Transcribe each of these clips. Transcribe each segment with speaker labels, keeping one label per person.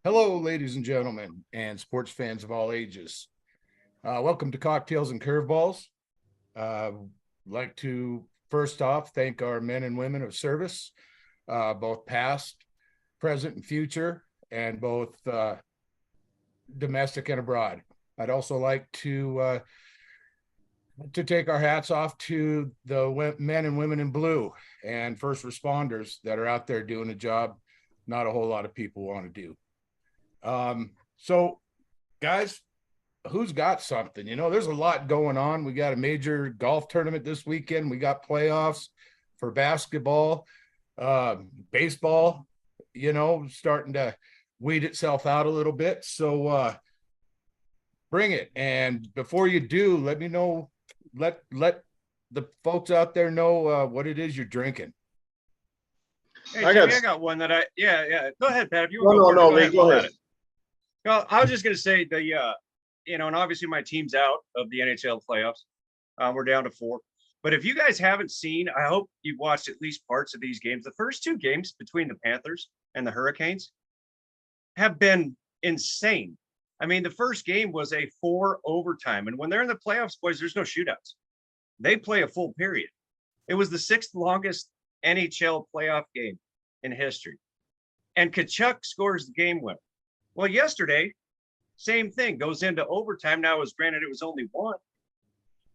Speaker 1: Hello, ladies and gentlemen, and sports fans of all ages. Welcome to Cocktails and Curveballs. Like to first off thank our men and women of service, both past, present, and future, and both domestic and abroad. I'd also like to take our hats off to the men and women in blue and first responders that are out there doing a job not a whole lot of people want to do. So guys, who's got something? There's a lot going on. We got a major golf tournament this weekend. We got playoffs for basketball, baseball, starting to weed itself out a little bit. So bring it. And before you do, let me know, let the folks out there know what it is you're drinking.
Speaker 2: Hey, I got one that yeah. Go ahead, Pat. If you want
Speaker 3: no,
Speaker 2: go ahead. Well, I was just going to say and obviously my team's out of the NHL playoffs. We're down to 4. But if you guys haven't seen, I hope you've watched at least parts of these games. The first 2 games between the Panthers and the Hurricanes have been insane. I mean, the first game was a 4 overtime. And when they're in the playoffs, boys, there's no shootouts. They play a full period. It was the 6th longest NHL playoff game in history. And Tkachuk scores the game winner. Well, yesterday, same thing, goes into overtime. Now, granted, it was only 1.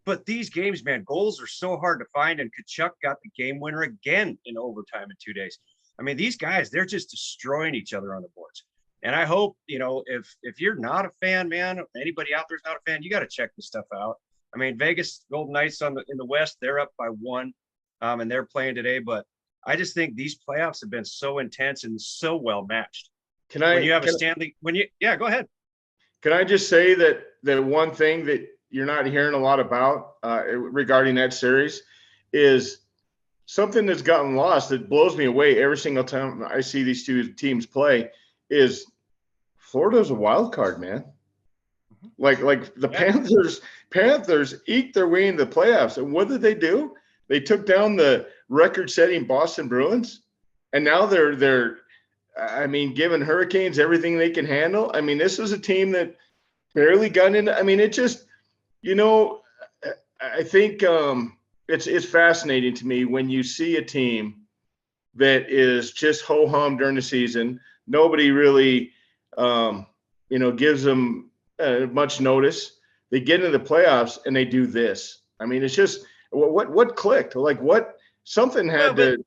Speaker 2: But these games, man, goals are so hard to find. And Tkachuk got the game winner again in overtime in 2 days. I mean, these guys, they're just destroying each other on the boards. And I hope, if you're not a fan, man, anybody out there's not a fan, you got to check this stuff out. I mean, Vegas Golden Knights in the West, they're up by 1, and they're playing today. But I just think these playoffs have been so intense and so well matched. Go ahead.
Speaker 3: Can I just say that the one thing that you're not hearing a lot about regarding that series is something that's gotten lost that blows me away every single time I see these 2 teams play is Florida's a wild card, man. Like the Panthers eked their way into the playoffs. And what did they do? They took down the record-setting Boston Bruins, and now they're giving Hurricanes everything they can handle. I mean, this is a team that barely got into. I mean, it just, I think it's fascinating to me when you see a team that is just ho-hum during the season. Nobody really, gives them much notice. They get into the playoffs and they do this. I mean, it's just what clicked? Like what something had to.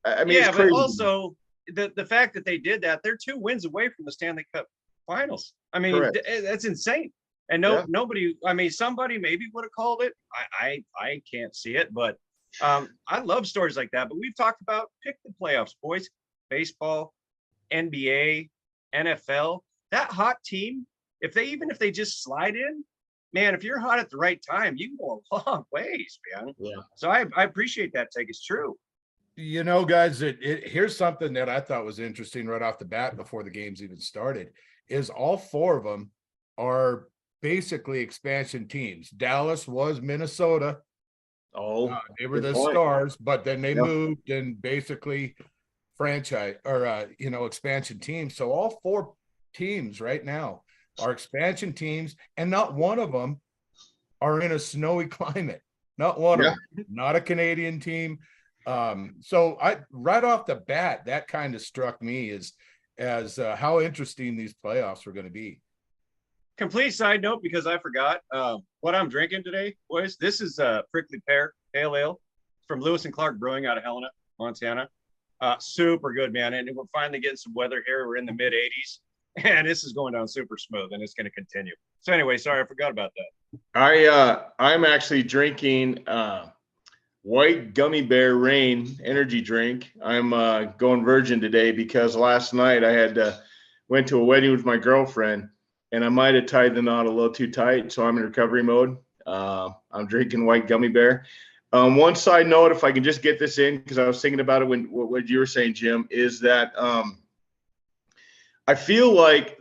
Speaker 3: I mean, it's crazy.
Speaker 2: But also the fact that they did that, they're 2 wins away from the Stanley Cup Finals. I mean, that's insane. And nobody. I mean, somebody maybe would have called it. I can't see it, but I love stories like that. But we've talked about pick the playoffs, boys. Baseball, NBA, NFL. That hot team, if they just slide in, man, if you're hot at the right time, you can go a long ways, man.
Speaker 3: Yeah.
Speaker 2: So I appreciate that take. It's true.
Speaker 1: Guys, here's something that I thought was interesting right off the bat before the games even started, is all 4 of them are basically expansion teams. Dallas was Minnesota. They were the Stars, but then they moved and basically franchise or expansion teams. So all 4 teams right now are expansion teams, and not one of them are in a snowy climate. Not one of them. Not a Canadian team. So right off the bat, that kind of struck me as how interesting these playoffs were going to be.
Speaker 2: Complete side note, because I forgot what I'm drinking today, boys. This is Prickly Pear Pale Ale from Lewis and Clark Brewing out of Helena, Montana. Super good, man. And we're finally getting some weather here. We're in the mid 80s, and this is going down super smooth, and it's going to continue. So anyway, sorry, I forgot about that.
Speaker 3: I'm actually drinking White Gummy Bear Rain energy drink. I'm going virgin today because last night I went to a wedding with my girlfriend, and I might have tied the knot a little too tight, so I'm in recovery mode. I'm drinking White Gummy Bear. One side note, if I can just get this in, because I was thinking about it when what you were saying, Jim, is that I feel like,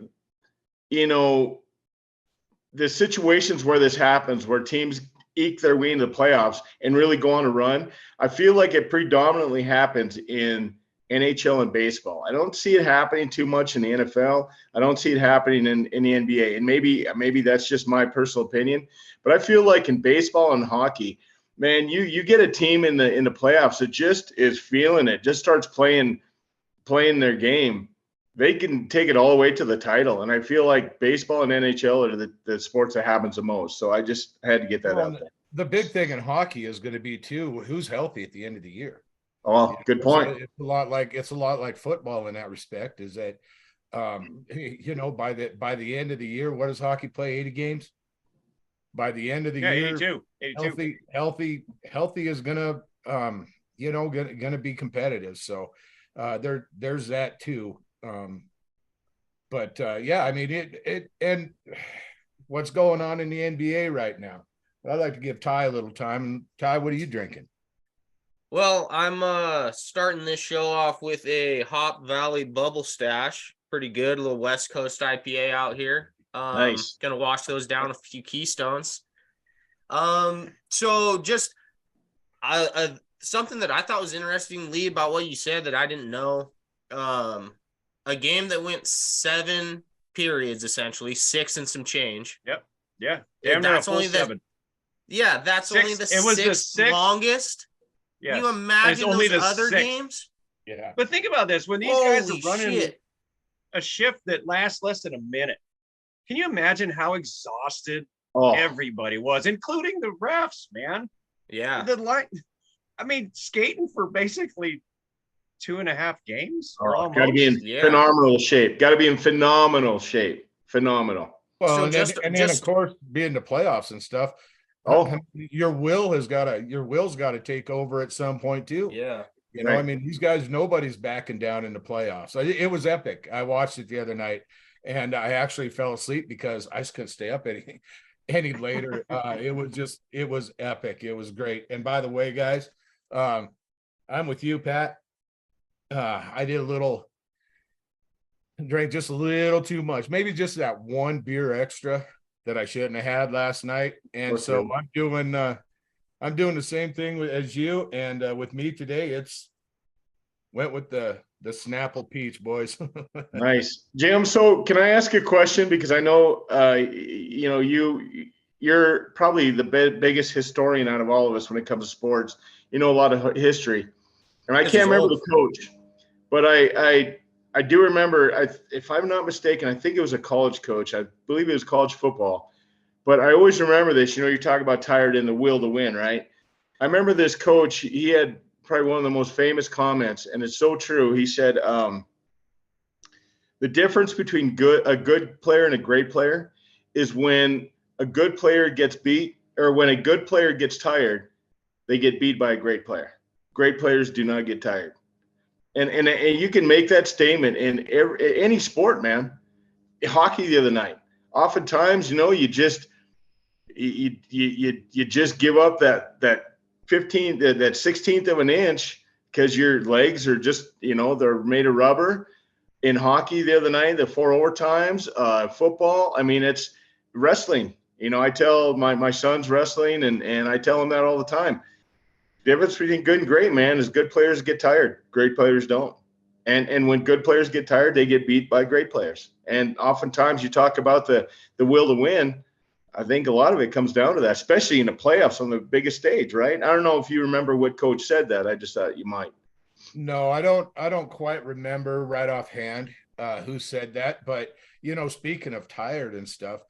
Speaker 3: the situations where this happens, where teams eke their way into the playoffs and really go on a run, I feel like it predominantly happens in NHL and baseball. I don't see it happening too much in the NFL. I don't see it happening in the NBA. And maybe that's just my personal opinion, but I feel like in baseball and hockey, man, you get a team in the playoffs that just is feeling it, just starts playing their game. They can take it all the way to the title. And I feel like baseball and NHL are the sports that happens the most. So I just had to get that out there.
Speaker 1: The big thing in hockey is going to be too, who's healthy at the end of the year.
Speaker 3: Oh, good point.
Speaker 1: It's a lot like football in that respect, is that you know, by the end of the year, what does hockey play? 80 games? By the end of the year,
Speaker 2: 82.
Speaker 1: healthy is gonna you know, gonna be competitive. So there's that too. But yeah, I mean it and what's going on in the NBA right now. I'd like to give Ty a little time. Ty, what are you drinking?
Speaker 4: Well, I'm starting this show off with a Hop Valley Bubble Stash. Pretty good, a little West Coast IPA out here.
Speaker 3: Nice.
Speaker 4: Gonna wash those down a few Keystones. So just something that I thought was interesting, Lee, about what you said that I didn't know. A game that went 7 periods, essentially 6 and some change.
Speaker 2: Yep. Yeah.
Speaker 4: That's only
Speaker 2: 7.
Speaker 4: Yeah, that's only the
Speaker 2: It was the
Speaker 4: sixth longest.
Speaker 2: Yeah.
Speaker 4: Can you imagine
Speaker 2: only
Speaker 4: those
Speaker 2: the
Speaker 4: other
Speaker 2: 6th.
Speaker 4: games?
Speaker 1: Yeah.
Speaker 2: But think about this: when these guys are
Speaker 4: Holy
Speaker 2: running
Speaker 4: shit.
Speaker 2: a shift that lasts less than a minute, can you imagine how exhausted
Speaker 3: Oh,
Speaker 2: everybody was, including the refs? Man,
Speaker 4: Yeah.
Speaker 2: the line. I mean, skating for basically 2.5 games or almost.
Speaker 3: got to be in
Speaker 4: Yeah.
Speaker 3: phenomenal shape. Got to be in phenomenal shape. Phenomenal.
Speaker 1: Well,
Speaker 4: So
Speaker 1: and then
Speaker 4: just-
Speaker 1: of course, being the playoffs and stuff.
Speaker 3: Oh.
Speaker 1: Your will's got to take over at some point too.
Speaker 4: Yeah.
Speaker 1: You know, I
Speaker 3: Right.
Speaker 1: mean, these guys, nobody's backing down in the playoffs. It was epic. I watched it the other night, and I actually fell asleep because I just couldn't stay up any later. It was epic. It was great. And by the way, guys, I'm with you, Pat. I drank just a little too much, maybe just that one beer extra that I shouldn't have had last night. And
Speaker 3: Okay.
Speaker 1: so I'm doing the same thing as you. And with me today, went with the Snapple Peach, boys.
Speaker 3: Nice. Jim, so can I ask a question? Because I know, you know, you're probably the biggest historian out of all of us when it comes to sports. You know a lot of history. And I
Speaker 4: This
Speaker 3: can't
Speaker 4: is
Speaker 3: remember
Speaker 4: old.
Speaker 3: the coach, but I do remember, if I'm not mistaken, I think it was a college coach. I believe it was college football. But I always remember this. You know, you talk about tired and the will to win, right? I remember this coach. He had probably one of the most famous comments, and it's so true. He said, the difference between a good player and a great player is when a good player gets beat, or when a good player gets tired, they get beat by a great player. Great players do not get tired. And you can make that statement in any sport, man. Hockey the other night. Oftentimes, you know, you just give up that 15th, that 16th of an inch because your legs are just, you know, they're made of rubber. In hockey the other night, the 4 overtimes, football. I mean, it's wrestling. You know, I tell my son's wrestling, and I tell him that all the time. The difference between good and great, man, is good players get tired. Great players don't. And when good players get tired, they get beat by great players. And oftentimes you talk about the will to win. I think a lot of it comes down to that, especially in the playoffs on the biggest stage, right? I don't know if you remember what coach said that. I just thought you might.
Speaker 1: No, I don't quite remember right offhand who said that, but you know, speaking of tired and stuff,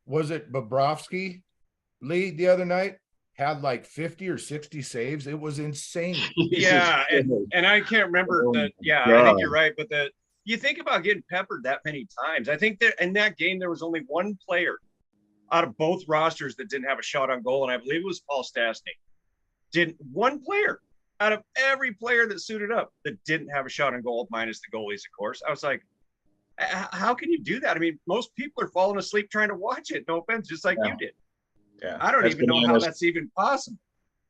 Speaker 1: was it Bobrovsky Lee the other night had like 50 or 60 saves? It was insane.
Speaker 2: Yeah, and I can't remember
Speaker 3: Oh
Speaker 2: that.
Speaker 3: my
Speaker 2: Yeah, I
Speaker 3: God.
Speaker 2: think you're right. But you think about getting peppered that many times. I think that in that game there was only one player out of both rosters that didn't have a shot on goal, and I believe it was Paul Stastny. One player out of every player that suited up that didn't have a shot on goal, minus the goalies, of course. I was like, how can you do that? I mean, most people are falling asleep trying to watch it. No offense, just like
Speaker 3: Yeah.
Speaker 2: you did.
Speaker 3: Yeah,
Speaker 2: I don't
Speaker 3: that's
Speaker 2: even know how
Speaker 3: bananas.
Speaker 2: that's even possible.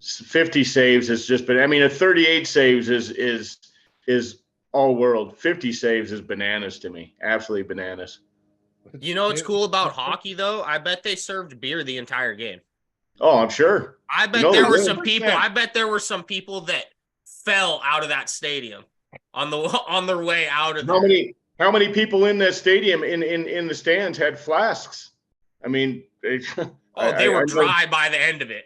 Speaker 3: 50 saves has just been. I mean, a 38 saves is all world. 50 saves is bananas to me. Absolutely bananas.
Speaker 4: You know what's cool about hockey, though? I bet they served beer the entire game.
Speaker 3: Oh, I'm sure.
Speaker 4: I bet
Speaker 3: No,
Speaker 4: there were
Speaker 3: really?
Speaker 4: some people. I bet there were some people that fell out of that stadium. on their way out of
Speaker 3: How
Speaker 4: there.
Speaker 3: many people in that stadium in the stands had flasks? I mean,
Speaker 4: Oh, they were
Speaker 3: I know,
Speaker 4: dry by the end of it.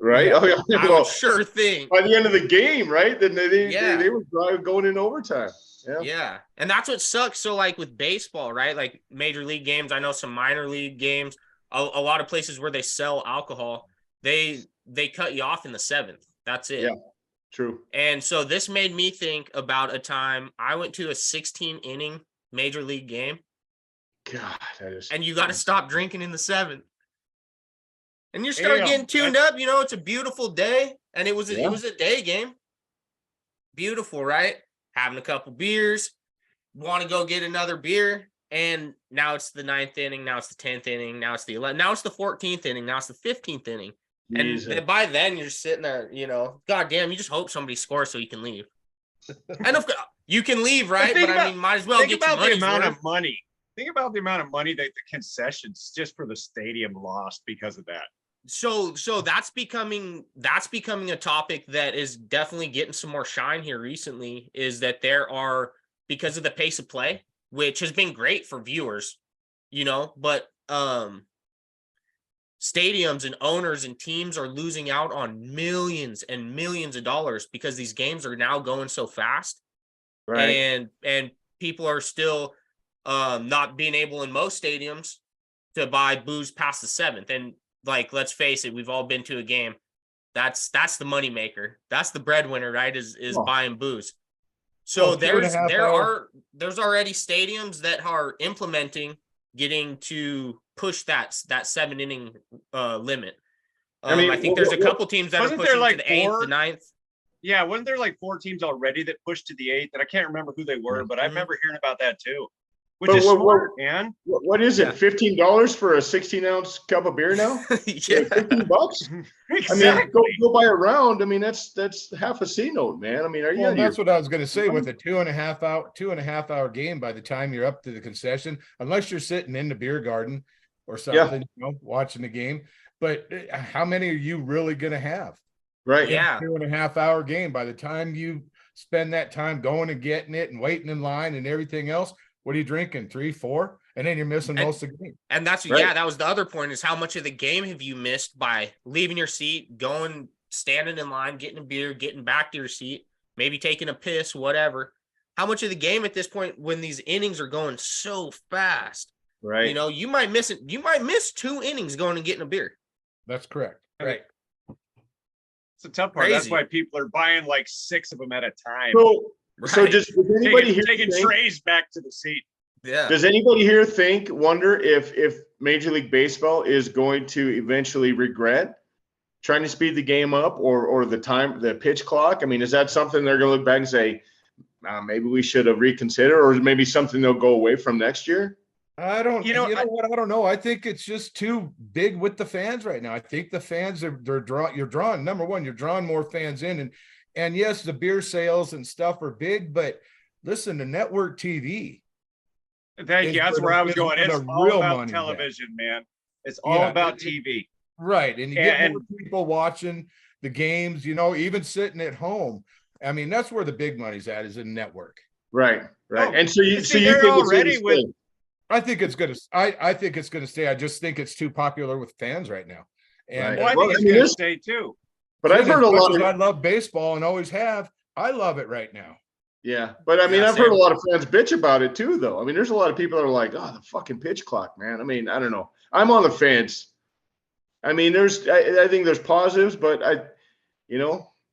Speaker 3: right?
Speaker 1: Yeah.
Speaker 3: Oh yeah.
Speaker 4: I
Speaker 3: Well,
Speaker 4: would sure think.
Speaker 3: by the end of the game, right? Then
Speaker 4: Yeah.
Speaker 3: they were dry going in overtime. Yeah.
Speaker 4: Yeah. And that's what sucks. So, like with baseball, right? Like major league games, I know some minor league games, a lot of places where they sell alcohol, they cut you off in the seventh. That's it.
Speaker 3: Yeah. True.
Speaker 4: And so this made me think about a time I went to a 16 inning major league game,
Speaker 3: God, that is.
Speaker 4: and you got to stop drinking in the seventh. And you start
Speaker 2: Damn,
Speaker 4: getting tuned up, you know, it's a beautiful day. And it was
Speaker 3: Yeah.
Speaker 4: a day game. Beautiful, right? Having a couple beers, want to go get another beer. And now it's the 9th inning. Now it's the 10th inning. Now it's the 11th. Now it's the 14th inning. Now it's the 15th inning. And
Speaker 3: Jesus.
Speaker 4: by then you're sitting there, you know, God damn, you just hope somebody scores so you can leave. And of course, you can leave, right?
Speaker 2: think
Speaker 4: But I mean, might as well
Speaker 2: Think
Speaker 4: get your
Speaker 2: about the
Speaker 4: money's
Speaker 2: amount
Speaker 4: worth.
Speaker 2: of money. Think about the amount of money that the concessions just for the stadium lost because of that.
Speaker 4: So that's becoming a topic that is definitely getting some more shine here recently, is that there are, because of the pace of play, which has been great for viewers, you know, but stadiums and owners and teams are losing out on millions and millions of dollars because these games are now going so fast.
Speaker 3: Right.
Speaker 4: And people are still not being able in most stadiums to buy booze past the 7th. And like, let's face it, we've all been to a game. That's the money maker. That's the breadwinner, right? Is
Speaker 3: Oh.
Speaker 4: buying booze. So
Speaker 1: Well, 2.5 hours.
Speaker 4: there's already stadiums that are implementing getting to push that 7 inning limit.
Speaker 3: I mean,
Speaker 4: I think there's a couple teams that are
Speaker 2: wasn't there
Speaker 4: pushing
Speaker 2: like
Speaker 4: to the 8th,
Speaker 2: four?
Speaker 4: the 9th.
Speaker 2: Yeah, wasn't there like 4 teams already that pushed to the 8th? And I can't remember who they were, but I
Speaker 4: Mhm.
Speaker 2: remember hearing about that too. Which
Speaker 3: But
Speaker 2: is smart, man.
Speaker 3: What is
Speaker 4: Yeah.
Speaker 3: it? $15 for a 16-ounce cup of beer now?
Speaker 4: Yeah.
Speaker 3: $15? I mean,
Speaker 2: Exactly.
Speaker 3: go buy a round. I mean, that's half a C note, man. I mean, are you
Speaker 1: Well,
Speaker 3: out of your
Speaker 1: that's what I was gonna say with a 2.5 hour game, by the time you're up to the concession, unless you're sitting in the beer garden or something, you know, watching the game. But how many are you really gonna have?
Speaker 3: right?
Speaker 4: Yeah.
Speaker 1: 2.5 hour game. By the time you spend that time going and getting it and waiting in line and everything else, what are you drinking? 3, 4? And then you're missing
Speaker 4: And-
Speaker 1: most of the game.
Speaker 4: And that's
Speaker 3: Right.
Speaker 4: yeah, that was the other point, is how much of the game have you missed by leaving your seat, going, standing in line, getting a beer, getting back to your seat, maybe taking a piss, whatever. How much of the game at this point, when these innings are going so fast,
Speaker 3: Right.
Speaker 4: you know, you might miss it. You might miss 2 innings going and getting a beer.
Speaker 1: That's correct.
Speaker 2: Right. It's a tough part. That's
Speaker 4: Crazy.
Speaker 2: why people are buying like 6 of them at a time.
Speaker 3: So
Speaker 4: Right?
Speaker 3: does anybody here
Speaker 2: taking
Speaker 3: think,
Speaker 2: trays back to the seat.
Speaker 4: Yeah.
Speaker 3: does anybody here wonder if Major League Baseball is going to eventually regret trying to speed the game up or the pitch clock? I mean, is that something they're going to look back and say, maybe we should have reconsidered, or maybe something they'll go away from next year?
Speaker 1: I don't,
Speaker 2: You know,
Speaker 1: what? I don't know. I think it's just too big with the fans right now. I think the fans you're drawing, number one, you're drawing more fans in, and yes, the beer sales and stuff are big, but listen, the network TV.
Speaker 2: Thank you. That's
Speaker 1: It's
Speaker 2: where I was
Speaker 1: it's
Speaker 2: going.
Speaker 1: where
Speaker 2: It's
Speaker 1: the
Speaker 2: all
Speaker 1: real
Speaker 2: about
Speaker 1: money's at.
Speaker 2: television, man. It's all
Speaker 1: Yeah,
Speaker 2: about
Speaker 1: it-
Speaker 2: TV.
Speaker 1: Right. And you get
Speaker 2: And-
Speaker 1: more people watching the games, you know, even sitting at home. I mean, that's where the big money's at, is in network.
Speaker 3: Right.
Speaker 2: Oh,
Speaker 3: And so you
Speaker 2: see,
Speaker 3: think
Speaker 2: they're
Speaker 3: it's gonna
Speaker 2: already with-
Speaker 3: stay?
Speaker 1: I think it's gonna I think it's gonna stay. I just think it's too popular with fans right now. And
Speaker 3: Right.
Speaker 2: Well, I
Speaker 3: Well,
Speaker 2: think it's
Speaker 3: I mean,
Speaker 2: going to
Speaker 3: this-
Speaker 2: stay too.
Speaker 3: But I've heard a lot
Speaker 1: I
Speaker 3: of
Speaker 1: love baseball and always have. I love it right now.
Speaker 3: yeah, but I mean,
Speaker 4: Yeah,
Speaker 3: I've heard a
Speaker 4: same.
Speaker 3: lot of fans bitch about it too, though. I mean, there's a lot of people that are like, "Oh, the fucking pitch clock, man." I mean, I don't know. I'm on the fence. I mean, I think there's positives, but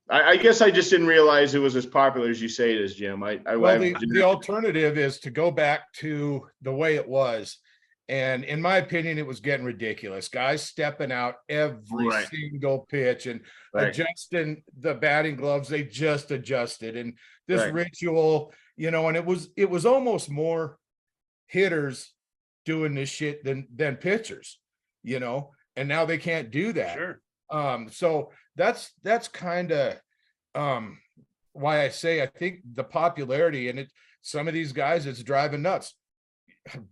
Speaker 3: I guess I just didn't realize it was as popular as you say it is, Jim.
Speaker 1: Well,
Speaker 3: I
Speaker 1: the alternative is to go back to the way it was. And in my opinion, it was getting ridiculous. Guys stepping out every
Speaker 3: Right.
Speaker 1: single pitch and
Speaker 3: Right.
Speaker 1: adjusting the batting gloves. They just adjusted. And this
Speaker 3: Right.
Speaker 1: ritual, you know, and it was almost more hitters doing this shit than pitchers, you know, and now they can't do that.
Speaker 2: Sure.
Speaker 1: So that's kind of why I say I think the popularity and some of these guys, it's driving nuts.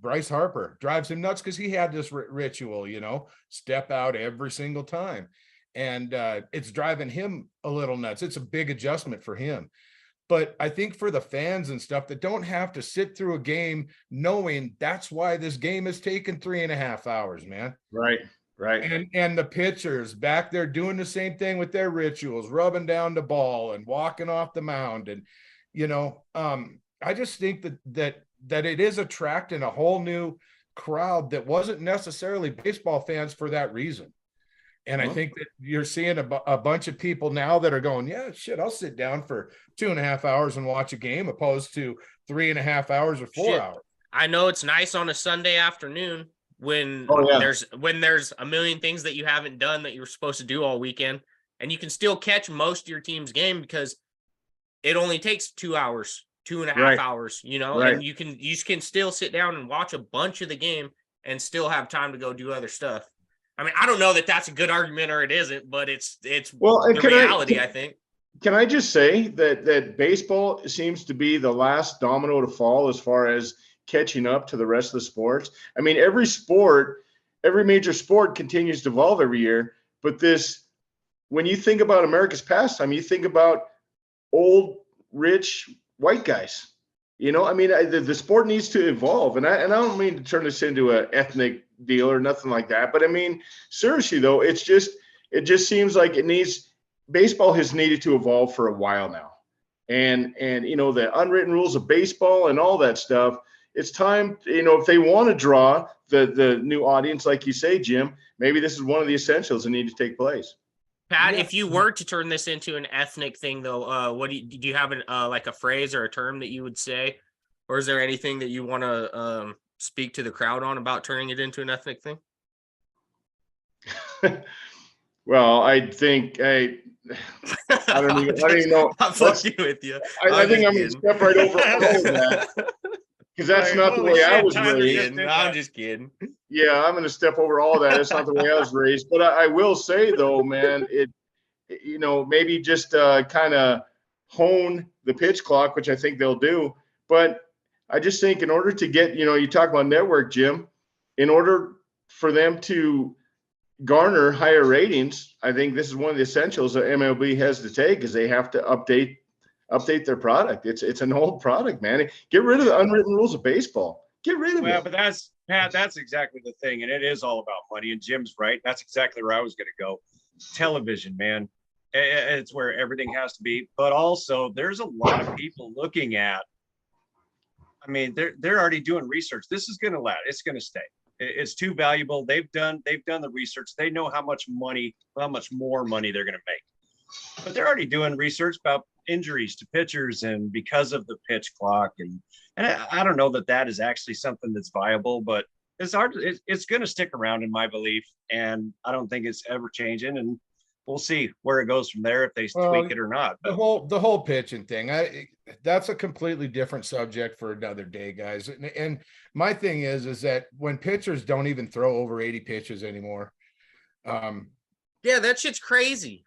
Speaker 1: Bryce Harper drives him nuts because he had this ritual, you know, step out every single time, and it's driving him a little nuts. It's a big adjustment for him, But I think for the fans and stuff that don't have to sit through a game knowing that's why this game has taken 3.5 hours, man.
Speaker 3: Right. Right.
Speaker 1: And the pitchers back there doing the same thing with their rituals, rubbing down the ball and walking off the mound. And, I just think that it is attracting a whole new crowd that wasn't necessarily baseball fans for that reason. And I think that you're seeing a bunch of people now that are going, yeah, shit, I'll sit down for 2.5 hours and watch a game opposed to 3.5 hours or 4 hours.
Speaker 4: I know it's nice on a Sunday afternoon when there's a million things that you haven't done that you were supposed to do all weekend, and you can still catch most of your team's game because it only takes 2 hours, 2.5 hours, and you can still sit down and watch a bunch of the game and still have time to go do other stuff. I mean, I don't know that that's a good argument or it isn't, but it's the reality, I think.
Speaker 3: Can I just say that baseball seems to be the last domino to fall as far as catching up to the rest of the sports? I mean, every major sport continues to evolve every year, but when you think about America's pastime, you think about old, rich, white guys. I mean, the sport needs to evolve, and I don't mean to turn this into an ethnic deal or nothing like that. But I mean, seriously though, it just seems like baseball has needed to evolve for a while now, and the unwritten rules of baseball and all that stuff. It's time, if they want to draw the new audience, like you say, Jim, maybe this is one of the essentials that need to take place.
Speaker 4: Pat, if you were to turn this into an ethnic thing, though, what do you have like a phrase or a term that you would say, or is there anything that you want to speak to the crowd on about turning it into an ethnic thing?
Speaker 3: Well, I think I don't even know.
Speaker 4: I'm fucking with you.
Speaker 3: I think I'm going to step right over all of that because that's not the way I was raised.
Speaker 4: I'm just kidding.
Speaker 3: Yeah, I'm going to step over all that. That's not the way I was raised. But I will say, though, man, maybe just kind of hone the pitch clock, which I think they'll do. But I just think in order to get, you talk about network, Jim, in order for them to garner higher ratings, I think this is one of the essentials that MLB has to take is they have to update their product. It's an old product, man. Get rid of the unwritten rules of baseball. Get rid of it.
Speaker 2: Well, but that's exactly the thing. And it is all about money. And Jim's right. That's exactly where I was going to go. Television, man. It's where everything has to be. But also there's a lot of people looking at, I mean, they're already doing research. This is going to last. It's going to stay. It's too valuable. They've done the research. They know how much more money they're going to make. But they're already doing research about injuries to pitchers and because of the pitch clock. And I don't know that is actually something that's viable, but it's hard. It's going to stick around in my belief. And I don't think it's ever changing. And we'll see where it goes from there if they tweak it or not.
Speaker 1: But the whole pitching thing, that's a completely different subject for another day, guys. And my thing is that when pitchers don't even throw over 80 pitches anymore.
Speaker 4: Yeah, that shit's crazy.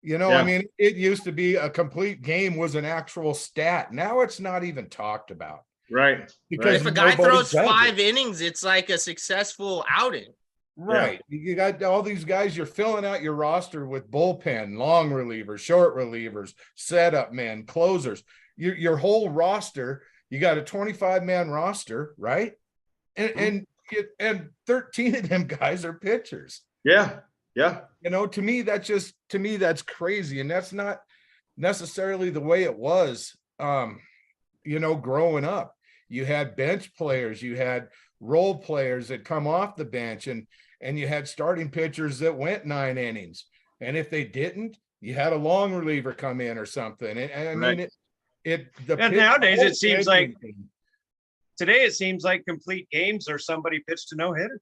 Speaker 1: I mean, it used to be a complete game was an actual stat. Now it's not even talked about.
Speaker 3: Right.
Speaker 1: Because
Speaker 4: if a guy throws 5 innings, it's like a successful outing.
Speaker 1: Right. Yeah. You got all these guys, you're filling out your roster with bullpen, long relievers, short relievers, setup men, closers. Your whole roster, you got a 25-man roster, right? And 13 of them guys are pitchers.
Speaker 3: Yeah. Yeah.
Speaker 1: To me, that's crazy. And that's not necessarily the way it was, growing up. You had bench players, you had role players that come off the bench, and you had starting pitchers that went 9 innings. And if they didn't, you had a long reliever come in or something. And I mean,
Speaker 2: nowadays it seems like today it seems like complete games are somebody pitched a no-hitter.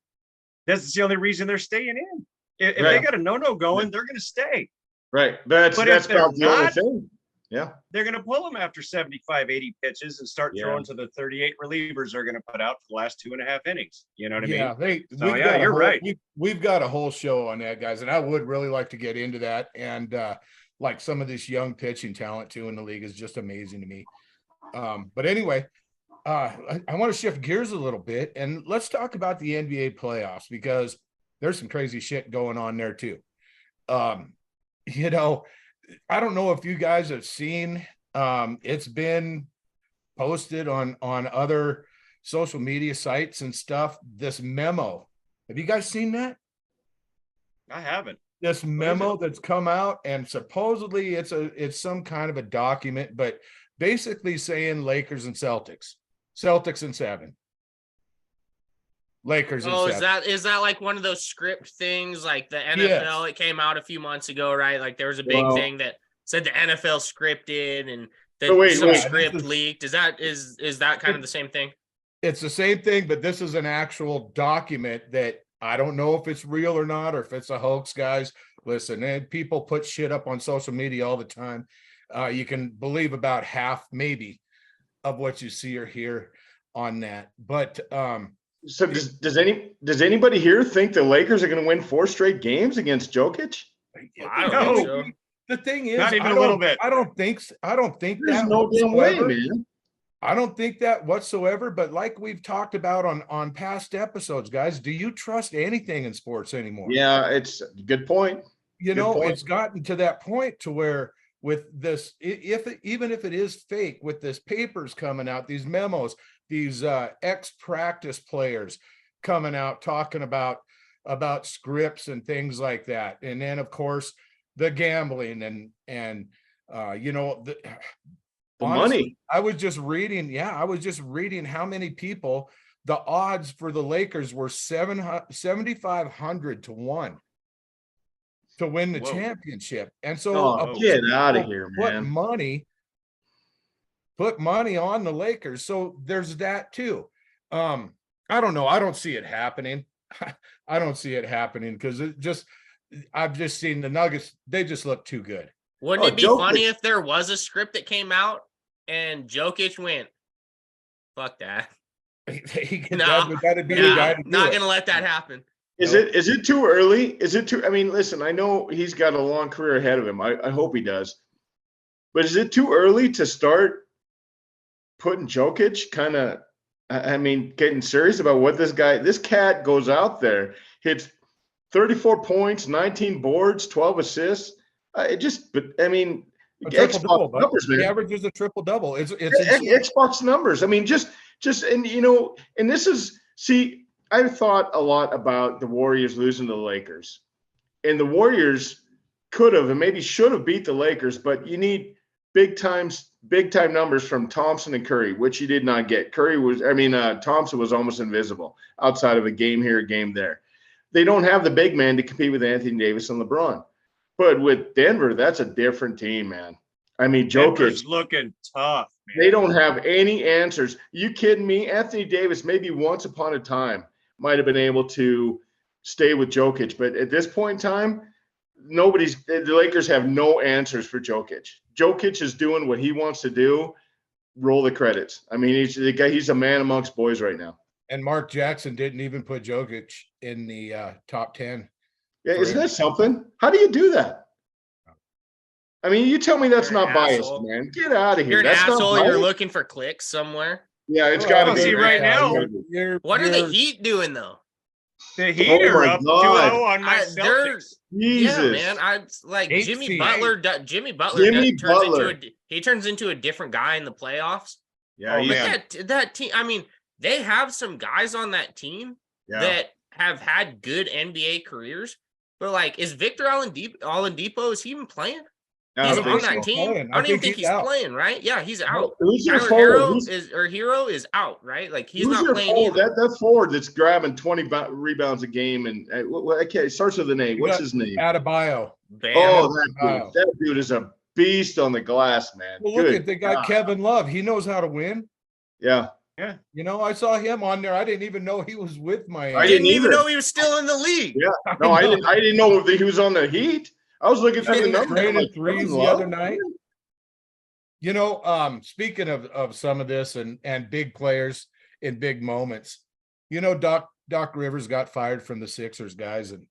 Speaker 2: That's the only reason they're staying in. If they got a no-no going, they're going to stay.
Speaker 3: Right. That's about the only thing. Yeah.
Speaker 2: They're going to pull them after 75, 80 pitches and start throwing to the 38 relievers they're going to put out for the last 2.5 innings. You know what I mean? You're right.
Speaker 1: We've got a whole show on that, guys. And I would really like to get into that. And like some of this young pitching talent too in the league is just amazing to me. But anyway, I want to shift gears a little bit and let's talk about the NBA playoffs because there's some crazy shit going on there too. I don't know if you guys have seen It's been posted on other social media sites and stuff. This memo. Have you guys seen that?
Speaker 2: I haven't.
Speaker 1: This memo that's come out, and supposedly it's some kind of a document, but basically saying Lakers and Celtics. Celtics in 7. Lakers in
Speaker 4: Oh,
Speaker 1: 7.
Speaker 4: is that like one of those script things like the NFL?
Speaker 1: Yes.
Speaker 4: It came out a few months ago, right? Like there was a big
Speaker 3: Well-
Speaker 4: thing that said the NFL scripted and that
Speaker 3: So wait,
Speaker 4: some
Speaker 3: wait.
Speaker 4: script
Speaker 1: This is-
Speaker 4: leaked. Is that kind of the same thing?
Speaker 1: It's the same thing, but this is an actual document that I don't know if it's real or not, or if it's a hoax, guys. Listen, and people put shit up on social media all the time. You can believe about half, maybe, of what you see or hear on that. But
Speaker 3: So does anybody here think the Lakers are going to win 4 straight games against Jokic?
Speaker 4: I don't
Speaker 2: No.
Speaker 4: think so.
Speaker 1: the thing is,
Speaker 2: Not even
Speaker 1: I
Speaker 2: a little
Speaker 1: don't-
Speaker 2: bit.
Speaker 1: I don't think
Speaker 3: There's
Speaker 1: that
Speaker 3: no damn way,
Speaker 1: whatsoever.
Speaker 3: man.
Speaker 1: I don't think that whatsoever, but like we've talked about on past episodes, guys, do you trust anything in sports anymore?
Speaker 3: Yeah, it's a good point.
Speaker 1: You
Speaker 3: good
Speaker 1: know,
Speaker 3: point.
Speaker 1: it's gotten to that point to where with this, even if it is fake, with this papers coming out, these memos, these ex-practice players coming out talking about scripts and things like that, and then of course the gambling and you know the honestly,
Speaker 3: Money.
Speaker 1: I was just reading how many people, the odds for the Lakers were 7,500 to 1 to win the
Speaker 2: Whoa.
Speaker 1: championship. And so
Speaker 3: Oh,
Speaker 1: a bunch
Speaker 3: get
Speaker 1: of
Speaker 3: outta
Speaker 1: people
Speaker 3: here,
Speaker 1: put
Speaker 3: man.
Speaker 1: money on the Lakers. So there's that too. I don't know. I don't see it happening. I don't see it happening because I've just seen the Nuggets. They just look too good.
Speaker 4: Wouldn't
Speaker 3: Oh,
Speaker 4: it be
Speaker 3: Jokic-
Speaker 4: funny if there was a script that came out and Jokic went, "Fuck that"?
Speaker 1: That'd be the
Speaker 4: Nah,
Speaker 1: guy to do
Speaker 4: not
Speaker 1: it.
Speaker 4: gonna let that happen.
Speaker 3: Is it too early? Is it too? I mean, listen, I know he's got a long career ahead of him. I hope he does. But is it too early to start putting Jokic kind of? I mean, getting serious about what this cat goes out there, hits 34 points, 19 boards, 12 assists. But I mean,
Speaker 1: A triple-double,
Speaker 3: Xbox
Speaker 1: but
Speaker 3: numbers,
Speaker 1: he
Speaker 3: man.
Speaker 1: averages a triple-double. It's insane.
Speaker 3: Xbox numbers. I mean, just and you know, and this is see, I've thought a lot about the Warriors losing to the Lakers, and the Warriors could have and maybe should have beat the Lakers, but you need big time numbers from Thompson and Curry, which you did not get. Thompson was almost invisible outside of a game here, a game there. They don't have the big man to compete with Anthony Davis and LeBron. But with Denver, that's a different team, man. I mean,
Speaker 2: Denver's
Speaker 3: Jokic,
Speaker 2: looking tough, man.
Speaker 3: they don't have any answers. You kidding me? Anthony Davis, maybe once upon a time, might have been able to stay with Jokic. But at this point in time, the Lakers have no answers for Jokic. Jokic is doing what he wants to do. Roll the credits. I mean, he's a man amongst boys right now.
Speaker 1: And Mark Jackson didn't even put Jokic in the top 10.
Speaker 3: Yeah,
Speaker 1: For
Speaker 3: isn't
Speaker 1: him.
Speaker 3: that something? How do you do that? I mean, you tell me that's
Speaker 4: You're an
Speaker 3: not biased,
Speaker 4: asshole.
Speaker 3: man. Get out of here.
Speaker 4: You're an
Speaker 3: That's not
Speaker 4: asshole. You're
Speaker 3: biased.
Speaker 4: looking for clicks somewhere.
Speaker 3: Yeah, it's got to
Speaker 2: Oh,
Speaker 3: be.
Speaker 2: see, right now,
Speaker 4: What are the Heat doing though?
Speaker 2: The Heat are
Speaker 3: my
Speaker 2: up
Speaker 3: God.
Speaker 2: 2-0 on my
Speaker 4: They're-
Speaker 2: Celtics.
Speaker 3: Jesus.
Speaker 4: Yeah, man. I like
Speaker 1: Eight
Speaker 4: Jimmy
Speaker 1: seed.
Speaker 4: Butler. Jimmy Butler
Speaker 3: Jimmy
Speaker 4: turns
Speaker 3: Butler.
Speaker 4: he turns into a different guy in the playoffs.
Speaker 2: Yeah,
Speaker 3: Oh,
Speaker 4: But
Speaker 2: yeah.
Speaker 4: that team, I mean, they have some guys on that team
Speaker 2: Yeah.
Speaker 4: that have had good NBA careers. But like, is Victor Oladipo, is he even playing?
Speaker 3: I
Speaker 4: He's
Speaker 3: don't
Speaker 4: on
Speaker 3: think
Speaker 4: that
Speaker 3: so.
Speaker 4: team.
Speaker 1: Playing.
Speaker 4: I don't even think
Speaker 1: he's
Speaker 4: he's
Speaker 1: out.
Speaker 4: playing, right? Yeah, he's out.
Speaker 3: Who's your
Speaker 4: Tyler
Speaker 3: forward?
Speaker 4: Hero is out, right? Like he's
Speaker 3: Who's
Speaker 4: not
Speaker 3: your
Speaker 4: playing
Speaker 3: forward?
Speaker 4: either.
Speaker 3: That forward that's grabbing 20 rebounds a game and it starts with a name.
Speaker 1: You
Speaker 3: What's
Speaker 1: got
Speaker 3: his name?
Speaker 1: Adebayo.
Speaker 4: Bam.
Speaker 3: Oh, that dude.
Speaker 1: Wow.
Speaker 3: That dude is a beast on the glass, man.
Speaker 1: Well, look
Speaker 3: Good
Speaker 1: at they got
Speaker 3: God.
Speaker 1: Kevin Love. He knows how to win.
Speaker 3: Yeah.
Speaker 1: You know, I saw him on there. I didn't even know he was with Miami.
Speaker 3: I
Speaker 4: Didn't even
Speaker 3: either.
Speaker 4: know he was still in the league.
Speaker 3: Yeah. No, I didn't know that he was on the Heat. I was looking through the
Speaker 1: He was
Speaker 3: numbers. I'm
Speaker 1: draining
Speaker 3: like,
Speaker 1: threes
Speaker 3: Kevin
Speaker 1: the
Speaker 3: Love?
Speaker 1: other night. You know, speaking of some of this and big players in big moments, you know, Doc Rivers got fired from the Sixers, guys, and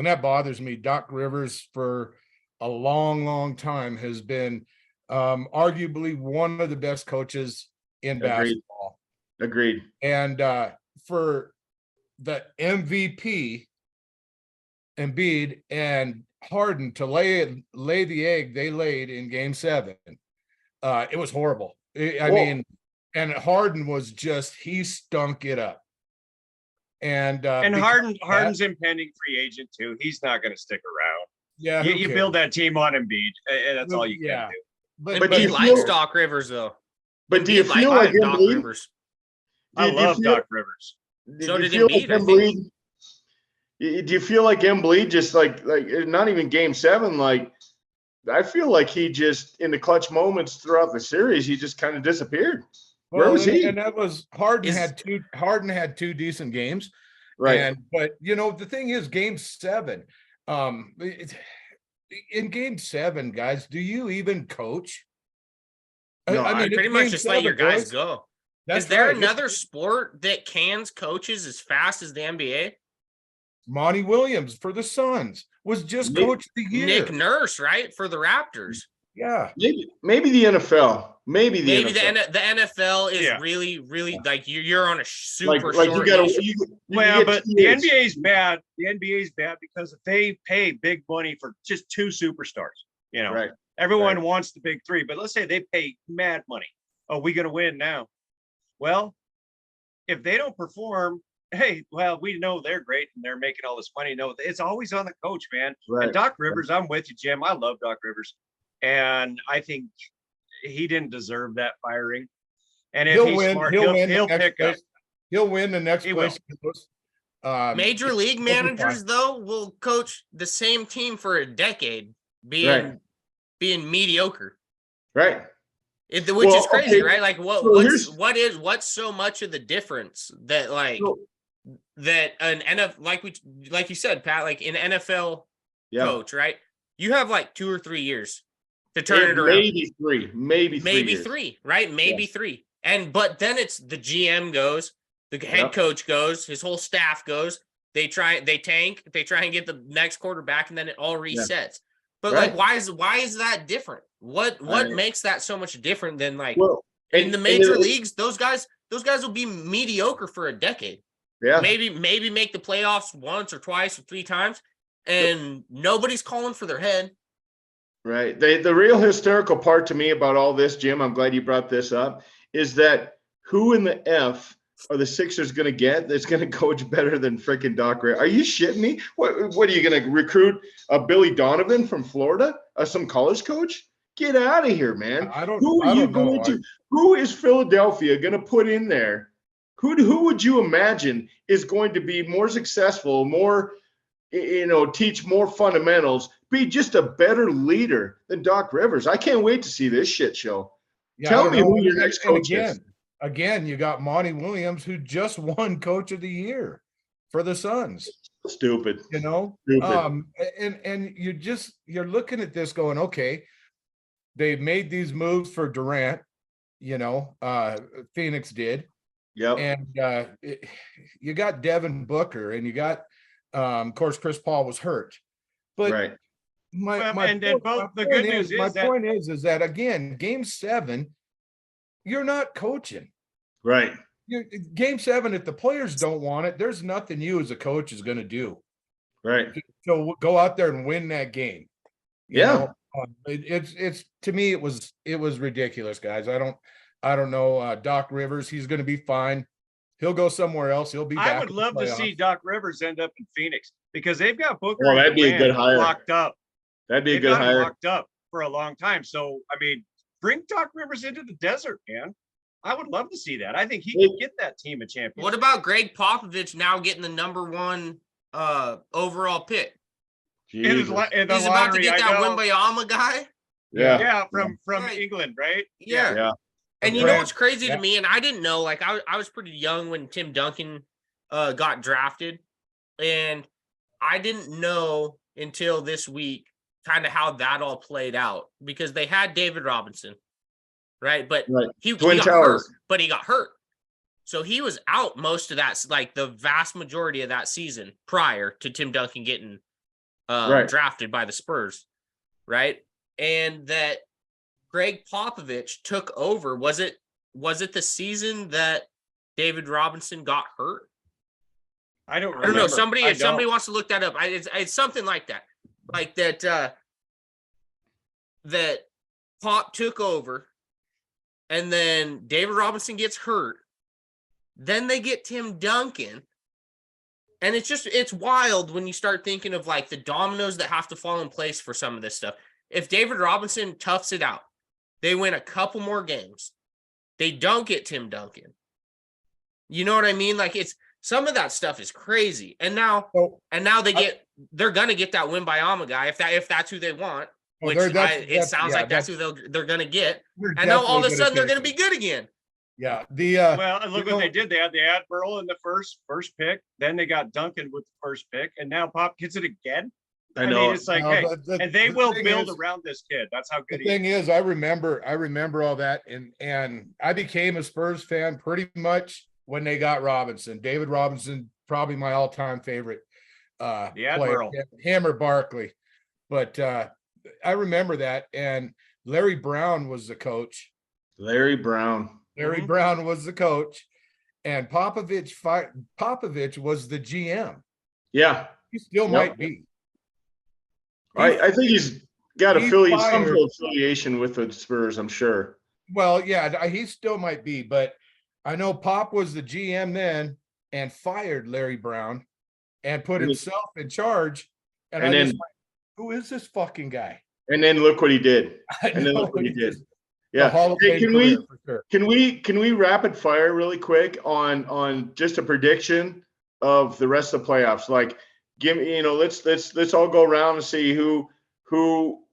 Speaker 1: that bothers me. Doc Rivers for a long time has been arguably one of the best coaches in
Speaker 3: Agreed.
Speaker 1: basketball.
Speaker 3: Agreed.
Speaker 1: And for the MVP, Embiid and Harden to lay the egg they laid in Game 7, It was horrible. I
Speaker 3: Well-
Speaker 1: mean, and Harden was just, he stunk it up. And
Speaker 2: And
Speaker 1: because of that-
Speaker 2: Harden's impending free agent too. He's not going to stick around.
Speaker 1: yeah,
Speaker 2: You,
Speaker 1: who
Speaker 2: you
Speaker 1: cares?
Speaker 2: build that team on Embiid, and that's all you can
Speaker 1: Yeah.
Speaker 2: do.
Speaker 1: But,
Speaker 3: But
Speaker 1: but
Speaker 3: do you
Speaker 4: Embiid likes
Speaker 3: feel-
Speaker 4: Doc Rivers though.
Speaker 3: But do you
Speaker 4: Embiid
Speaker 3: feel
Speaker 4: likes
Speaker 3: like
Speaker 4: Doc
Speaker 3: Embiid?
Speaker 4: Rivers.
Speaker 2: I
Speaker 3: Do you
Speaker 2: love
Speaker 3: feel-
Speaker 2: Doc Rivers.
Speaker 4: So
Speaker 3: do you
Speaker 4: did
Speaker 3: feel
Speaker 4: Embiid, I think.
Speaker 3: Do you feel like Embiid just like not even game 7, like I feel like he just in the clutch moments throughout the series, he just kind of disappeared. Where was
Speaker 1: and,
Speaker 3: he?
Speaker 1: And that was Harden
Speaker 4: Is-
Speaker 1: had two decent games.
Speaker 3: Right.
Speaker 1: And but the thing is, game 7, in game 7, guys, do you even coach?
Speaker 3: No,
Speaker 4: I
Speaker 1: it's
Speaker 4: pretty much
Speaker 1: game
Speaker 4: just let your
Speaker 1: 7,
Speaker 4: guys
Speaker 1: boys.
Speaker 4: go.
Speaker 1: That's
Speaker 4: Is there
Speaker 1: right.
Speaker 4: another sport that cans coaches as fast as the NBA?
Speaker 1: Monty Williams for the Suns was just
Speaker 3: Nick-
Speaker 1: coach of the year.
Speaker 4: Nick Nurse, right? For the Raptors.
Speaker 1: Yeah.
Speaker 3: Maybe the NFL. Maybe the
Speaker 4: Maybe
Speaker 3: NFL.
Speaker 4: the NFL is
Speaker 2: Yeah.
Speaker 4: really like you're on a super
Speaker 3: like
Speaker 4: short
Speaker 3: you got
Speaker 4: leash.
Speaker 3: to
Speaker 2: Well, but the NBA's bad. The NBA's bad because if they pay big money for just 2 superstars,
Speaker 3: right.
Speaker 2: everyone
Speaker 3: Right.
Speaker 2: wants the big 3. But let's say they pay mad money. Oh, we gonna win now? Well, if they don't perform, hey, well, we know they're great and they're making all this money. No, it's always on the coach, man.
Speaker 3: Right.
Speaker 2: And Doc Rivers, I'm with you, Jim. I love Doc Rivers, and I think he didn't deserve that firing. And if
Speaker 1: He'll
Speaker 2: he's
Speaker 1: win.
Speaker 2: smart,
Speaker 1: He'll win.
Speaker 2: he'll
Speaker 1: the next
Speaker 2: pick up.
Speaker 1: place. He'll win the next
Speaker 2: He
Speaker 1: place. he goes.
Speaker 4: Major league
Speaker 1: be
Speaker 4: managers
Speaker 1: fine.
Speaker 4: though will coach the same team for a decade, being
Speaker 3: Right.
Speaker 4: mediocre.
Speaker 3: Right.
Speaker 4: Which
Speaker 3: Well,
Speaker 4: is crazy,
Speaker 3: okay,
Speaker 4: right? Like
Speaker 3: so
Speaker 4: what's so much of the difference that like
Speaker 3: So-
Speaker 4: that an NFL like you said, Pat, like an NFL
Speaker 3: Yeah.
Speaker 4: coach, right? You have like 2 or 3 years to turn it around.
Speaker 3: Maybe 3. Maybe 3.
Speaker 4: Maybe
Speaker 3: years.
Speaker 4: 3, right? Maybe 3. But then it's the GM goes, the head
Speaker 3: Yep.
Speaker 4: coach goes, his whole staff goes. They tank, they try and get the next quarterback, and then it all resets. But
Speaker 3: Right.
Speaker 4: like, why is that different? What
Speaker 3: Right.
Speaker 4: makes that so much different than like
Speaker 3: Well,
Speaker 4: in the major leagues? Those guys will be mediocre for a decade.
Speaker 3: Yeah.
Speaker 4: Maybe make the playoffs once or twice or 3 times, and nobody's calling for their head.
Speaker 3: Right. The real hysterical part to me about all this, Jim, I'm glad you brought this up, is that who in the F are the Sixers going to get that's going to coach better than freaking Doc Rivers? Are you shitting me? What are you going to recruit Billy Donovan from Florida, some college coach? Get out of here, man.
Speaker 1: I don't.
Speaker 3: Who
Speaker 1: I
Speaker 3: are you
Speaker 1: don't know.
Speaker 3: going to? Who is Philadelphia going to put in there? Who would you imagine is going to be more successful, more, teach more fundamentals, be just a better leader than Doc Rivers? I can't wait to see this shit show.
Speaker 1: Yeah,
Speaker 3: Tell
Speaker 1: I don't
Speaker 3: me
Speaker 1: know.
Speaker 3: who your
Speaker 1: And
Speaker 3: next coach
Speaker 1: again,
Speaker 3: is.
Speaker 1: Again, you got Monty Williams, who just won Coach of the Year for the Suns.
Speaker 3: Stupid. Stupid.
Speaker 1: And you're looking at this going, okay, they made these moves for Durant, Phoenix did.
Speaker 3: Yep.
Speaker 1: And you got Devin Booker, and you got, of course, Chris Paul was hurt. But
Speaker 3: right.
Speaker 2: Well,
Speaker 1: my
Speaker 2: and then
Speaker 1: point-
Speaker 2: both- the
Speaker 1: my
Speaker 2: good
Speaker 1: point
Speaker 2: news
Speaker 1: my
Speaker 2: is that-
Speaker 1: point is that again, game 7, you're not coaching.
Speaker 3: Right.
Speaker 1: Game 7, if the players don't want it, there's nothing you as a coach is going to do.
Speaker 3: Right.
Speaker 1: So go out there and win that game.
Speaker 3: Yeah.
Speaker 1: It's to me it was ridiculous, guys. I don't know. Doc Rivers, he's going to be fine. He'll go somewhere else. He'll be back.
Speaker 2: I would
Speaker 1: in the
Speaker 2: love to see
Speaker 1: playoffs.
Speaker 2: Doc Rivers end up in Phoenix because they've got Booker.
Speaker 3: Well,
Speaker 2: and
Speaker 3: that'd be a
Speaker 2: Durant
Speaker 3: good hire.
Speaker 2: locked up.
Speaker 3: That'd be a
Speaker 2: They've
Speaker 3: good
Speaker 2: got him
Speaker 3: hire.
Speaker 2: locked up for a long time. So I mean, bring Doc Rivers into the desert, man. I would love to see that. I think he could get that team a championship.
Speaker 4: What about Greg Popovich now getting the number 1 overall pick?
Speaker 2: in the
Speaker 3: Jesus.
Speaker 2: lottery?
Speaker 4: He's about to get
Speaker 2: I
Speaker 4: that
Speaker 2: know.
Speaker 4: Wimbayama guy.
Speaker 3: Yeah.
Speaker 2: Yeah, from
Speaker 4: Right.
Speaker 2: England, right?
Speaker 4: Yeah.
Speaker 3: Yeah.
Speaker 4: And you
Speaker 1: Okay.
Speaker 4: know what's crazy
Speaker 1: Yeah.
Speaker 4: to me, and I didn't know, like I was pretty young when Tim Duncan got drafted, and I didn't know until this week kind of how that all played out because they had David Robinson, right? But
Speaker 3: Right.
Speaker 4: he
Speaker 3: Twin
Speaker 4: got hurt,
Speaker 3: Towers.
Speaker 4: but he got hurt. So he was out most of that, like the vast majority of that season prior to Tim Duncan getting
Speaker 3: Right.
Speaker 4: drafted by the Spurs, right? And that Greg Popovich took over. Was it the season that David Robinson got hurt?
Speaker 2: I don't
Speaker 4: I don't know.
Speaker 2: remember.
Speaker 4: Somebody,
Speaker 2: I
Speaker 4: if somebody
Speaker 2: don't.
Speaker 4: wants to look that up, it's something like that. Like that. That Pop took over and then David Robinson gets hurt. Then they get Tim Duncan. And it's wild when you start thinking of like the dominoes that have to fall in place for some of this stuff. If David Robinson toughs it out, they win a couple more games. They don't get Tim Duncan. You know what I mean? Like it's some of that stuff is crazy. And now they're gonna get that win by guy if that's who they want. Which it sounds like that's who they're gonna get. And now all of a sudden they're gonna be good again.
Speaker 1: Yeah.
Speaker 2: Well, look what they did. They had the Admiral in the first pick. Then they got Duncan with the first pick, and now Pop gets it again.
Speaker 3: I know.
Speaker 2: mean, it's like, hey, and they will build around this kid. That's how good
Speaker 1: the thing is. I remember all that, and I became a Spurs fan pretty much when they got Robinson. David Robinson, probably my all-time favorite
Speaker 2: the
Speaker 1: player,
Speaker 2: Admiral.
Speaker 1: Hammer Barkley. But I remember that, and Larry Brown was the coach.
Speaker 3: Larry Brown
Speaker 1: Was the coach, and Popovich was the GM.
Speaker 3: Yeah,
Speaker 1: He still might be.
Speaker 3: I think he's got some
Speaker 1: fired.
Speaker 3: affiliation with the Spurs, I'm sure.
Speaker 1: Well, yeah, he still might be, but I know Pop was the GM then and fired Larry Brown and put himself in charge. And I just went, who is this fucking guy?
Speaker 3: And then look what he did. Yeah. Hey, can we rapid fire really quick on just a prediction of the rest of the playoffs? Like, give me, let's all go around and see who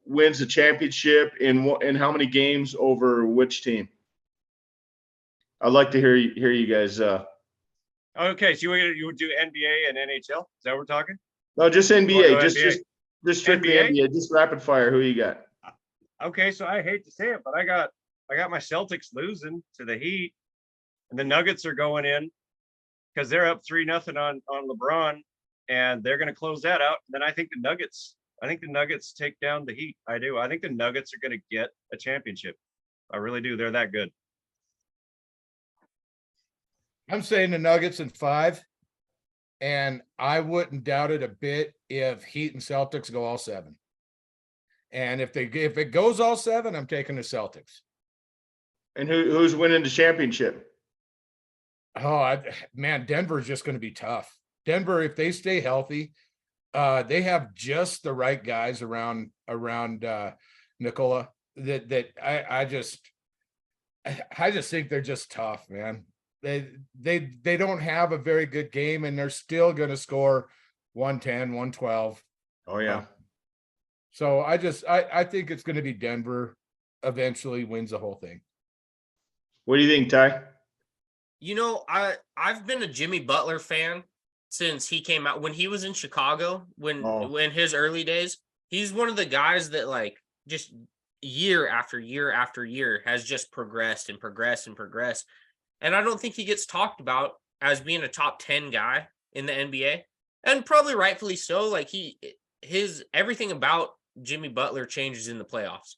Speaker 3: wins the championship in how many games over which team. I'd like to hear you guys.
Speaker 2: Okay, so you would do NBA and NHL? Is that what we're talking?
Speaker 3: No, just NBA. Just strictly
Speaker 2: NBA?
Speaker 3: NBA. Just rapid fire. Who you got?
Speaker 2: Okay, so I hate to say it, but I got my Celtics losing to the Heat, and the Nuggets are going in because they're up 3-0 on LeBron, and they're going to close that out. And then I think the Nuggets take down the Heat. I do. I think the Nuggets are going to get a championship. I really do. They're that good.
Speaker 1: I'm saying the Nuggets in 5, and I wouldn't doubt it a bit if Heat and Celtics go all 7. And if it goes all 7, I'm taking the Celtics.
Speaker 3: And who's winning the championship?
Speaker 1: Oh, man, Denver's just going to be tough. Denver, if they stay healthy, they have just the right guys around Nikola. I just think they're just tough, man. They don't have a very good game, and they're still going to score 110, 112.
Speaker 3: Oh yeah.
Speaker 1: So I think it's going to be Denver eventually wins the whole thing.
Speaker 3: What do you think, Ty?
Speaker 4: I've been a Jimmy Butler fan since he came out when he was in Chicago, when his early days. He's one of the guys that like just year after year after year has just progressed and progressed and progressed. And I don't think he gets talked about as being a top 10 guy in the NBA, and probably rightfully so. Like his everything about Jimmy Butler changes in the playoffs.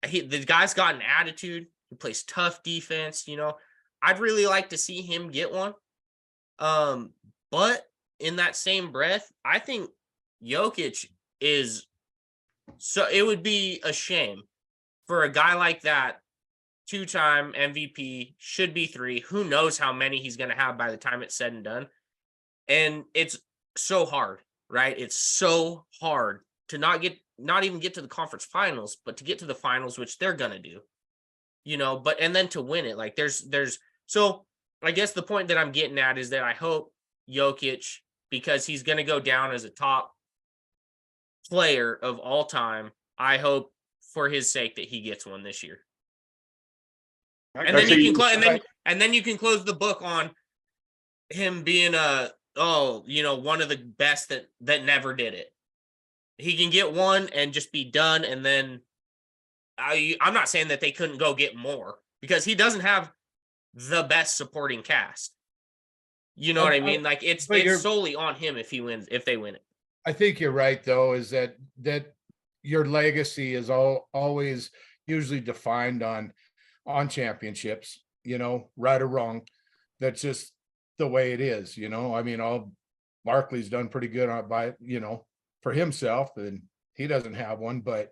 Speaker 4: The guy's got an attitude. He plays tough defense. I'd really like to see him get one. But in that same breath, I think Jokic is so. It would be a shame for a guy like that. 2-time MVP, should be 3. Who knows how many he's going to have by the time it's said and done. And it's so hard, right? It's so hard to not even get to the conference finals, but to get to the finals, which they're going to do, and then to win it. Like so I guess the point that I'm getting at is that I hope Jokic, because he's going to go down as a top player of all time, I hope for his sake that he gets one this year. And then you can close the book on him being one of the best that never did it. He can get one and just be done. And then I'm not saying that they couldn't go get more, because he doesn't have the best supporting cast. You know what I mean? Like it's solely on him if they win it.
Speaker 1: I think you're right, though, is that your legacy is always usually defined on championships, right or wrong. That's just the way it is. I mean, Barkley's done pretty good for himself, and he doesn't have one, but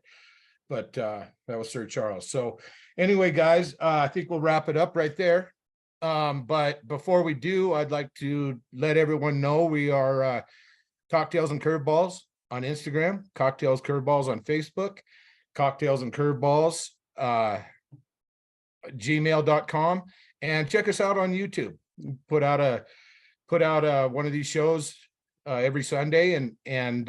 Speaker 1: that was Sir Charles. So Anyway, guys, I think we'll wrap it up right there. But before we do, I'd like to let everyone know we are Cocktails and Curveballs on Instagram, Cocktails Curveballs on Facebook, Cocktails and Curveballs, gmail.com, and check us out on YouTube. Put out one of these shows every Sunday, and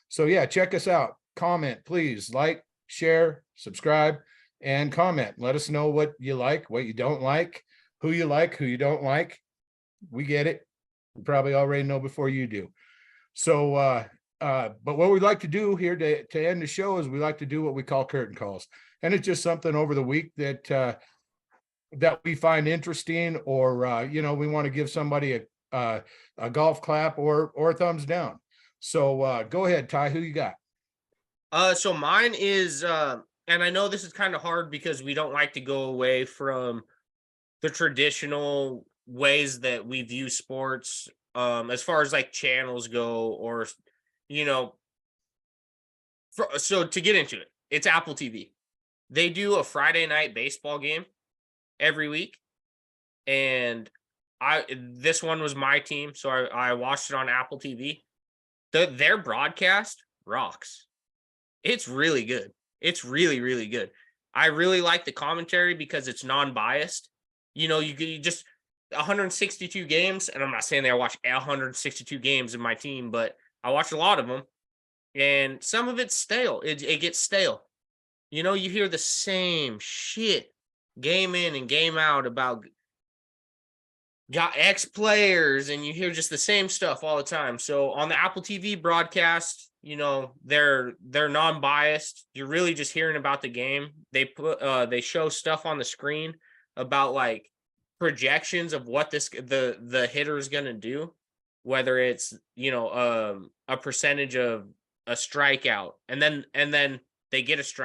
Speaker 1: so yeah, check us out. Comment, please, like, share, subscribe, and comment. Let us know what you like, what you don't like, who you don't like. We get it. We probably already know before you do. So but what we like to do here to end the show is we like to do what we call curtain calls. And it's just something over the week that we find interesting, or we want to give somebody a golf clap or a thumbs down. So go ahead, Ty, who you got?
Speaker 4: So mine is and I know this is kind of hard because we don't like to go away from the traditional ways that we view sports, as far as like channels go, or so to get into it, it's Apple TV. They do a Friday night baseball game every week, and this one was my team, so I watched it on Apple TV. Their broadcast rocks. It's really good. It's really, really good. I really like the commentary because it's non-biased. You just 162 games, and I'm not saying that I watch 162 games in my team, but I watched a lot of them, and some of it's stale. It gets stale. You hear the same shit game in and game out about got X players, and you hear just the same stuff all the time. So on the Apple TV broadcast, they're non-biased. You're really just hearing about the game. They show stuff on the screen about like projections of what the hitter is going to do, whether it's a percentage of a strikeout, and then they get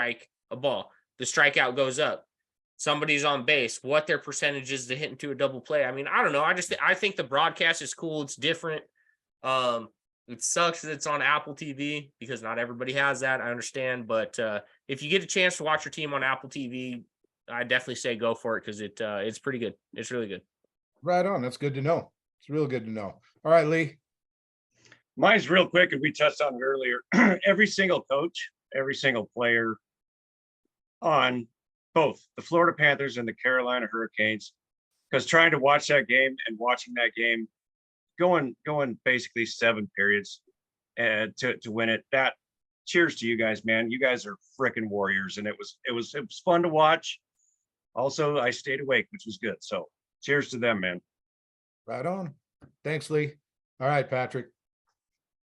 Speaker 4: a ball, the strikeout goes up, somebody's on base, what their percentage is to hit into a double play. I mean, I don't know. I think the broadcast is cool. It's different. It sucks that it's on Apple TV because not everybody has that. I understand, but if you get a chance to watch your team on Apple TV, I definitely say go for it because it's pretty good. It's really good.
Speaker 1: Right on. That's good to know. It's real good to know. All right, Lee.
Speaker 2: Mine's real quick, and we touched on it earlier. Every single coach, every single player on both the Florida Panthers and the Carolina Hurricanes, because trying to watch that game and watching that game, going basically 7 periods and to win it. That cheers to you guys, man. You guys are freaking warriors, and it was fun to watch. Also, I stayed awake, which was good. So cheers to them, man.
Speaker 1: Right on. Thanks, Lee. All right, Patrick.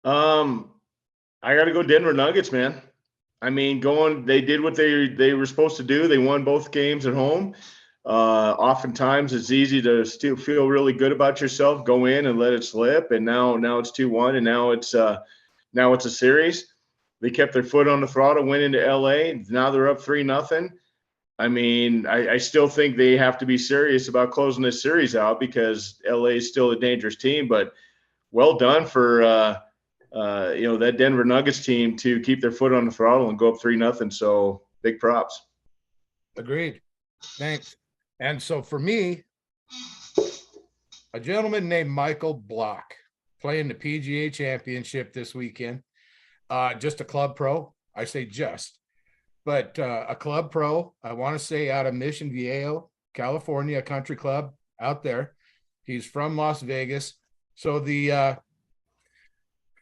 Speaker 3: I got to go Denver Nuggets, man. I mean, they did what they were supposed to do. They won both games at home. Oftentimes it's easy to still feel really good about yourself, go in and let it slip. And now it's 2-1, and now it's a series. They kept their foot on the throttle, went into LA. Now they're up 3-0. I mean, I still think they have to be serious about closing this series out because LA is still a dangerous team, but well done for, that Denver Nuggets team to keep their foot on the throttle and go up 3-0. So big props.
Speaker 1: Agreed. Thanks. And so for me, a gentleman named Michael Block playing the PGA Championship this weekend. Just a club pro. I say just, but a club pro. I want to say out of Mission Viejo, California, a country club out there. He's from Las Vegas. So the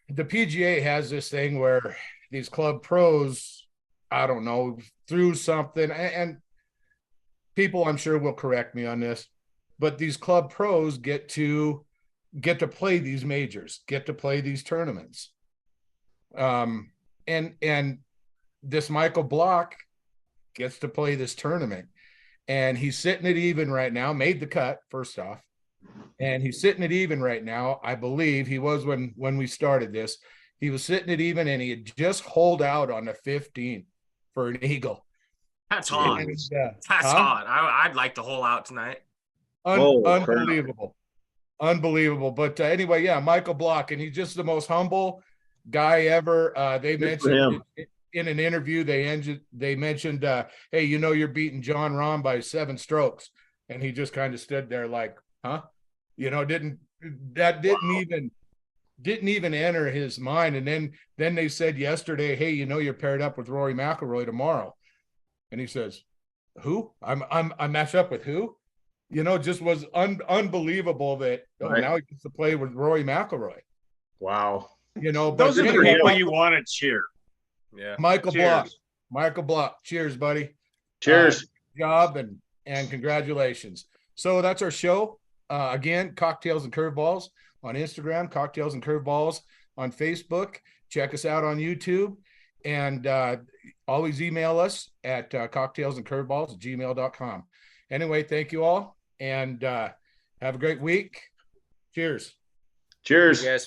Speaker 1: PGA has this thing where these club pros, I don't know, through something, and people I'm sure will correct me on this, but these club pros get to play these majors, get to play these tournaments. And this Michael Block gets to play this tournament, and he's sitting at even right now, made the cut first off. And he's sitting at even right now. I believe he was when we started this. He was sitting at even, and he had just holed out on the 15 for an eagle.
Speaker 4: That's hot.
Speaker 1: And,
Speaker 4: That's hot. I'd like to hole out tonight.
Speaker 1: Unbelievable. Unbelievable. But anyway, yeah, Michael Block, and he's just the most humble guy ever. They mentioned in an interview, they mentioned, hey, you know, you're beating John Rahm by 7 strokes. And he just kind of stood there like, huh? You know, didn't even enter his mind. And then they said yesterday, hey, you know, you're paired up with Rory McIlroy tomorrow. And he says, who? I match up with who? You know, just was unbelievable that now he gets to play with Rory McIlroy.
Speaker 3: Wow.
Speaker 1: You know, but
Speaker 2: Those are the
Speaker 1: anyway,
Speaker 2: people you want to cheer.
Speaker 4: Yeah.
Speaker 1: Michael
Speaker 2: Cheers.
Speaker 1: Block. Cheers, buddy.
Speaker 3: Cheers.
Speaker 1: Job and congratulations. So that's our show. Again, Cocktails and Curveballs on Instagram, Cocktails and Curveballs on Facebook. Check us out on YouTube, and always email us at cocktailsandcurveballs@gmail.com. Anyway, thank you all, and have a great week. Cheers.
Speaker 3: Cheers.
Speaker 4: Yes,